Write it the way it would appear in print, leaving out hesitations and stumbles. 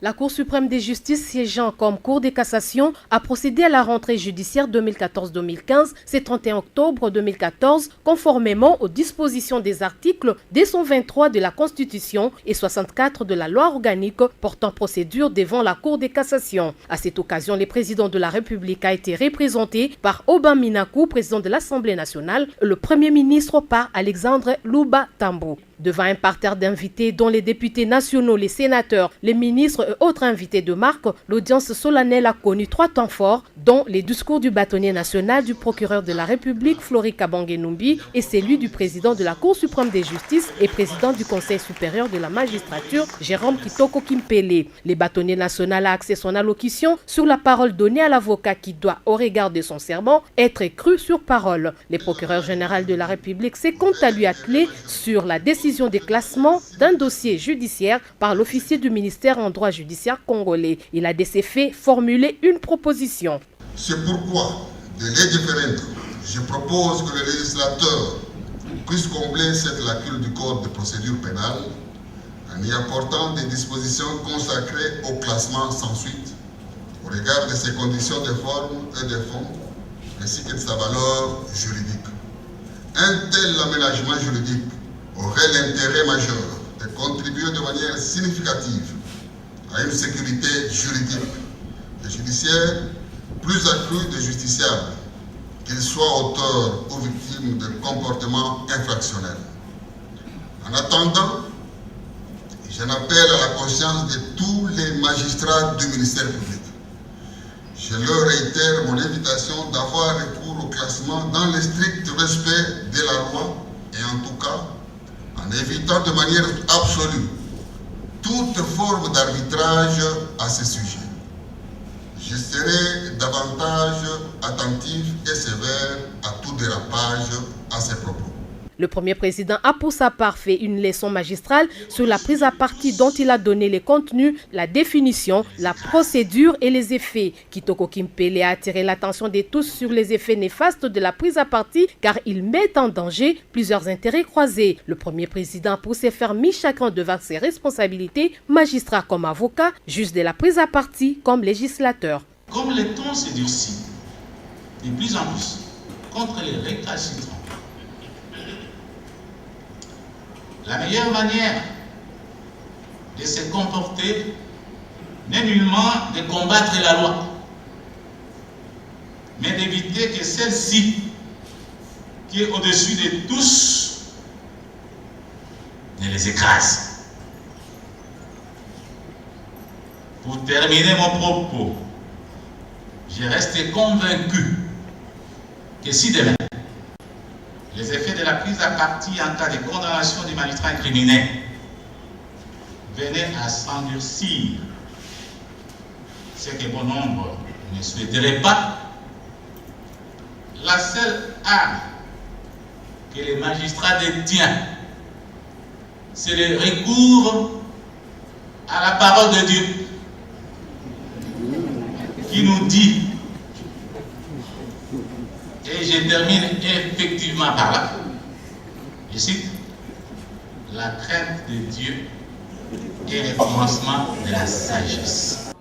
La Cour suprême de justice siégeant comme Cour de cassation a procédé à la rentrée judiciaire 2014-2015, c'est 31 octobre 2014, conformément aux dispositions des articles 223 de la Constitution et 64 de la loi organique portant procédure devant la Cour de cassation. À cette occasion, le président de la République a été représenté par Aubin Minakou, président de l'Assemblée nationale, et le Premier ministre par Alexandre Louba Tambou. Devant un parterre d'invités dont les députés nationaux, les sénateurs, les ministres et autres invités de marque, l'audience solennelle a connu 3 temps forts, dont les discours du bâtonnier national du procureur de la République, Flori Kabange-Numbi, et celui du président de la Cour suprême de justice et président du Conseil supérieur de la magistrature, Jérôme Kitoko Kimpele. Le bâtonnier national a axé son allocution sur la parole donnée à l'avocat qui doit, au regard de son serment, être cru sur parole. Le procureur général de la République s'est quant à lui attelé sur la décision de classement d'un dossier judiciaire par l'officier du ministère en droit judiciaire congolais. Il a de ces faits formulé une proposition. C'est pourquoi, de lait différente, je propose que le législateur puisse combler cette lacune du Code de procédure pénale en y apportant des dispositions consacrées au classement sans suite, au regard de ses conditions de forme et de fond, ainsi que de sa valeur juridique. Un tel aménagement juridique aurait l'intérêt majeur de contribuer de manière significative à une sécurité juridique et judiciaire plus accrue des justiciables, qu'ils soient auteurs ou victimes de comportements infractionnels. En attendant, j'en appelle à la conscience de tous les magistrats du ministère public. Je leur réitère mon invitation d'avoir recours au classement dans le strict respect de la loi et en tout cas en évitant de manière absolue toute forme d'arbitrage à ce sujet. Je serai davantage attentif et sévère à tout dérapage à ces propos. Le premier président a pour sa part fait une leçon magistrale sur la prise à partie dont il a donné les contenus, la définition, la procédure et les effets. Kitoko Kimpele a attiré l'attention de tous sur les effets néfastes de la prise à partie car il met en danger plusieurs intérêts croisés. Le premier président pour se faire mi-chacun devant ses responsabilités, magistrat comme avocat, juge de la prise à partie comme législateur. Comme le ton se durcit de plus en plus contre les récalcitrants, la meilleure manière de se comporter n'est nullement de combattre la loi, mais d'éviter que celle-ci, qui est au-dessus de tous, ne les écrase. Pour terminer mon propos, je reste convaincu que si demain, les effets de la prise à partie en cas de condamnation du magistrat incriminé venaient à s'endurcir, ce que bon nombre ne souhaiteraient pas, la seule arme que les magistrats détiennent, c'est le recours à la parole de Dieu qui nous dit, et je termine effectivement par là, je cite, la crainte de Dieu est le commencement de la sagesse.